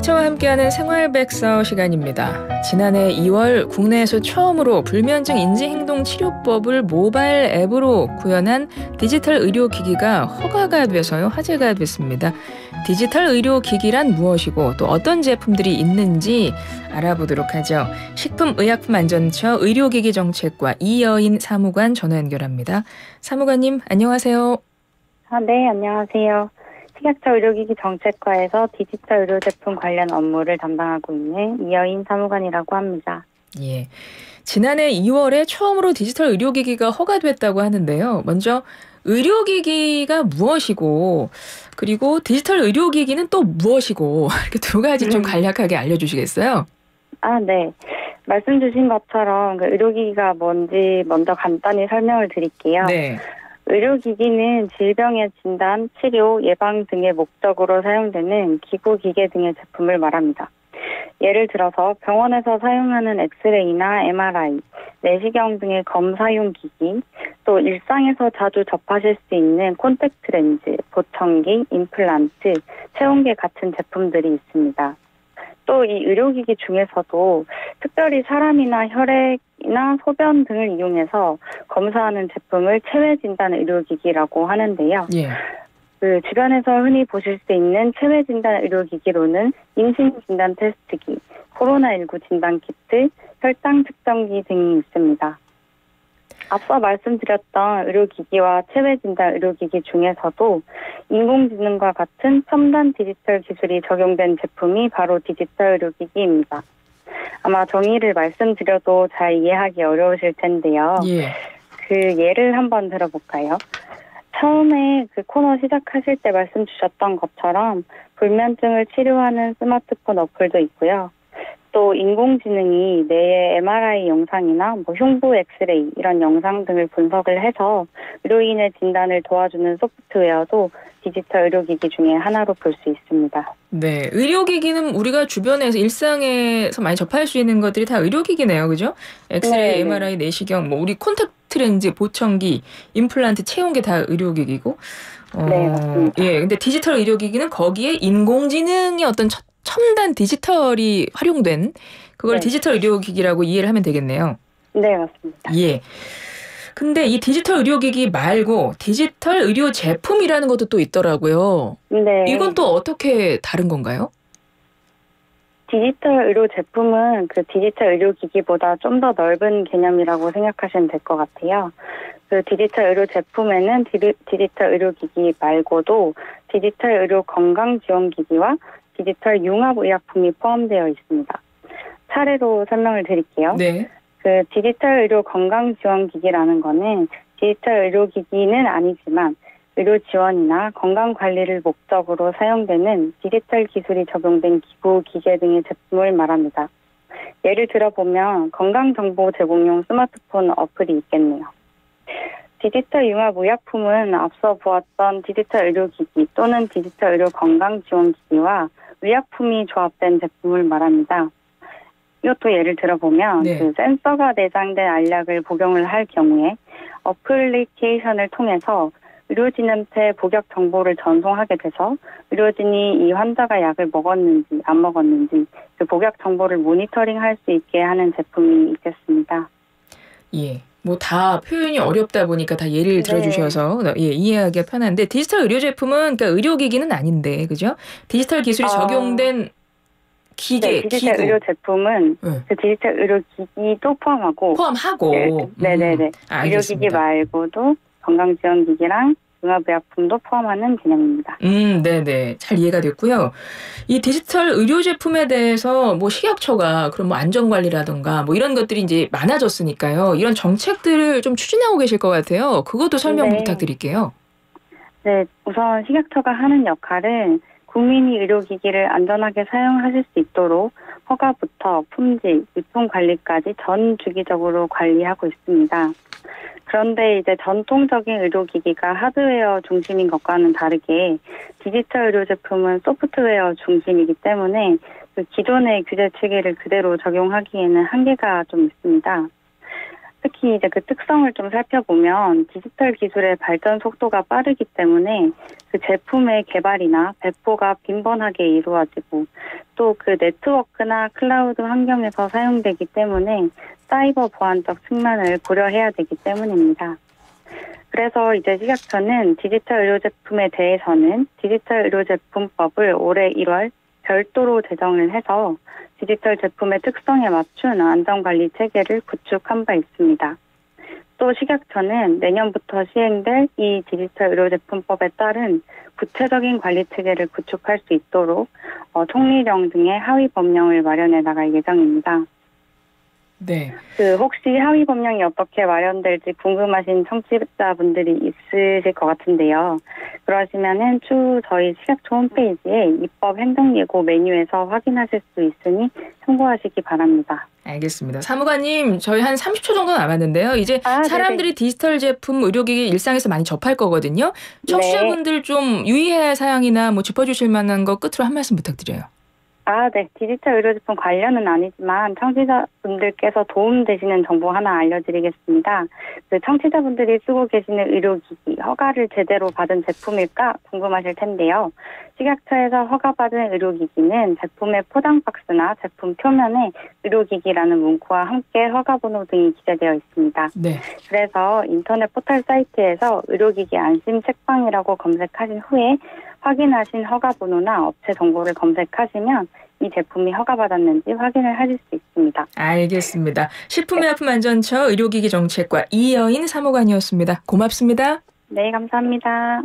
시각처와 함께하는 생활백서 시간입니다. 지난해 2월 국내에서 처음으로 불면증 인지행동치료법을 모바일 앱으로 구현한 디지털 의료기기가 허가가 돼서요 화제가 됐습니다. 디지털 의료기기란 무엇이고 또 어떤 제품들이 있는지 알아보도록 하죠. 식품의약품안전처 의료기기정책과 이여인 사무관 전화 연결합니다. 사무관님 안녕하세요. 네, 안녕하세요. 식약처 의료기기 정책과에서 디지털 의료 제품 관련 업무를 담당하고 있는 이여인 사무관이라고 합니다. 예, 지난해 2월에 처음으로 디지털 의료기기가 허가됐다고 하는데요. 먼저 의료기기가 무엇이고 그리고 디지털 의료기기는 또 무엇이고 이렇게 두 가지 좀 간략하게 알려주시겠어요? 네. 말씀 주신 것처럼 그 의료기기가 뭔지 먼저 간단히 설명을 드릴게요. 네. 의료기기는 질병의 진단, 치료, 예방 등의 목적으로 사용되는 기구, 기계 등의 제품을 말합니다. 예를 들어서 병원에서 사용하는 엑스레이나 MRI, 내시경 등의 검사용 기기, 또 일상에서 자주 접하실 수 있는 콘택트 렌즈, 보청기, 임플란트, 체온계 같은 제품들이 있습니다. 또 이 의료기기 중에서도 특별히 사람이나 혈액이나 소변 등을 이용해서 검사하는 제품을 체외진단 의료기기라고 하는데요. 예. 그 주변에서 흔히 보실 수 있는 체외진단 의료기기로는 임신진단 테스트기, 코로나19 진단키트, 혈당 측정기 등이 있습니다. 앞서 말씀드렸던 의료기기와 체외진단 의료기기 중에서도 인공지능과 같은 첨단 디지털 기술이 적용된 제품이 바로 디지털 의료기기입니다. 아마 정의를 말씀드려도 잘 이해하기 어려우실 텐데요. 예. 그 예를 한번 들어볼까요? 처음에 그 코너 시작하실 때 말씀 주셨던 것처럼 불면증을 치료하는 스마트폰 어플도 있고요. 또 인공지능이 뇌의 MRI 영상이나 흉부 엑스레이 이런 영상 등을 분석을 해서 의료인의 진단을 도와주는 소프트웨어도 디지털 의료기기 중에 하나로 볼 수 있습니다. 네, 의료기기는 우리가 주변에서 일상에서 많이 접할 수 있는 것들이 다 의료기기네요, 그죠? 엑스레이, 네. MRI, 내시경, 우리 콘택트 렌즈, 보청기, 임플란트, 체온계 다 의료기기고. 네, 맞습니다. 예, 근데 디지털 의료기기는 거기에 인공지능의 어떤 첨단 디지털이 활용된 그걸 네. 디지털 의료기기라고 이해를 하면 되겠네요. 네, 맞습니다. 예. 근데 이 디지털 의료기기 말고 디지털 의료 제품이라는 것도 또 있더라고요. 네. 이건 또 어떻게 다른 건가요? 디지털 의료 제품은 그 디지털 의료기기보다 좀 더 넓은 개념이라고 생각하시면 될 것 같아요. 그 디지털 의료 제품에는 디지털 의료기기 말고도 디지털 의료 건강지원기기와 디지털 융합의약품이 포함되어 있습니다. 차례로 설명을 드릴게요. 네. 그 디지털 의료 건강지원기기라는 거는 디지털 의료기기는 아니지만 의료 지원이나 건강 관리를 목적으로 사용되는 디지털 기술이 적용된 기구, 기계 등의 제품을 말합니다. 예를 들어보면 건강정보 제공용 스마트폰 어플이 있겠네요. 디지털 융합의약품은 앞서 보았던 디지털 의료기기 또는 디지털 의료 건강지원기기와 의약품이 조합된 제품을 말합니다. 이것도 예를 들어보면 네. 그 센서가 내장된 알약을 복용을 할 경우에 어플리케이션을 통해서 의료진한테 복약 정보를 전송하게 돼서 의료진이 이 환자가 약을 먹었는지 안 먹었는지 그 복약 정보를 모니터링할 수 있게 하는 제품이 있겠습니다. 예. 뭐 다 표현이 어렵다 보니까 다 예를 들어주셔서 예, 이해하기가 편한데 디지털 의료 제품은 그러니까 의료기기는 아닌데 그죠? 디지털 기술이 적용된 기계, 네, 디지털 기구. 의료 제품은 네. 그 디지털 의료기기도 포함하고 네네네. 의료기기 말고도 건강지원기기랑 융합의약품도 포함하는 개념입니다. 네네. 잘 이해가 됐고요. 이 디지털 의료 제품에 대해서 뭐 식약처가 그럼 뭐 안전관리라든가 뭐 이런 것들이 이제 많아졌으니까요. 이런 정책들을 좀 추진하고 계실 것 같아요. 그것도 설명 부탁드릴게요. 네, 우선 식약처가 하는 역할은 국민이 의료기기를 안전하게 사용하실 수 있도록 허가부터 품질, 유통관리까지 전 주기적으로 관리하고 있습니다. 그런데 이제 전통적인 의료기기가 하드웨어 중심인 것과는 다르게 디지털 의료 제품은 소프트웨어 중심이기 때문에 그 기존의 규제 체계를 그대로 적용하기에는 한계가 좀 있습니다. 특히 이제 그 특성을 좀 살펴보면 디지털 기술의 발전 속도가 빠르기 때문에 그 제품의 개발이나 배포가 빈번하게 이루어지고 또 그 네트워크나 클라우드 환경에서 사용되기 때문에 사이버 보안적 측면을 고려해야 되기 때문입니다. 그래서 이제 식약처는 디지털 의료 제품에 대해서는 디지털 의료 제품법을 올해 1월 별도로 제정을 해서 디지털 제품의 특성에 맞춘 안전관리 체계를 구축한 바 있습니다. 또 식약처는 내년부터 시행될 이 디지털 의료제품법에 따른 구체적인 관리 체계를 구축할 수 있도록 총리령 등의 하위 법령을 마련해 나갈 예정입니다. 네. 혹시 하위 법령이 어떻게 마련될지 궁금하신 청취자분들이 있으실 것 같은데요. 그러시면은 추후 저희 식약처 홈페이지에 입법 행정예고 메뉴에서 확인하실 수 있으니 참고하시기 바랍니다. 알겠습니다. 사무관님, 저희 한 30초 정도 남았는데요. 이제 사람들이 네네. 디지털 제품, 의료기기 일상에서 많이 접할 거거든요. 청취자분들 좀 유의해야 할 사항이나 뭐 짚어주실 만한 거 끝으로 한 말씀 부탁드려요. 네. 디지털 의료제품 관련은 아니지만 청취자분들께서 도움되시는 정보 하나 알려드리겠습니다. 그 청취자분들이 쓰고 계시는 의료기기, 허가를 제대로 받은 제품일까 궁금하실 텐데요. 식약처에서 허가받은 의료기기는 제품의 포장 박스나 제품 표면에 의료기기라는 문구와 함께 허가번호 등이 기재되어 있습니다. 네. 그래서 인터넷 포털 사이트에서 의료기기 안심 책방이라고 검색하신 후에 확인하신 허가번호나 업체 정보를 검색하시면 이 제품이 허가받았는지 확인을 하실 수 있습니다. 알겠습니다. 식품의약품안전처 의료기기 정책과 이여인 사무관이었습니다. 고맙습니다. 네, 감사합니다.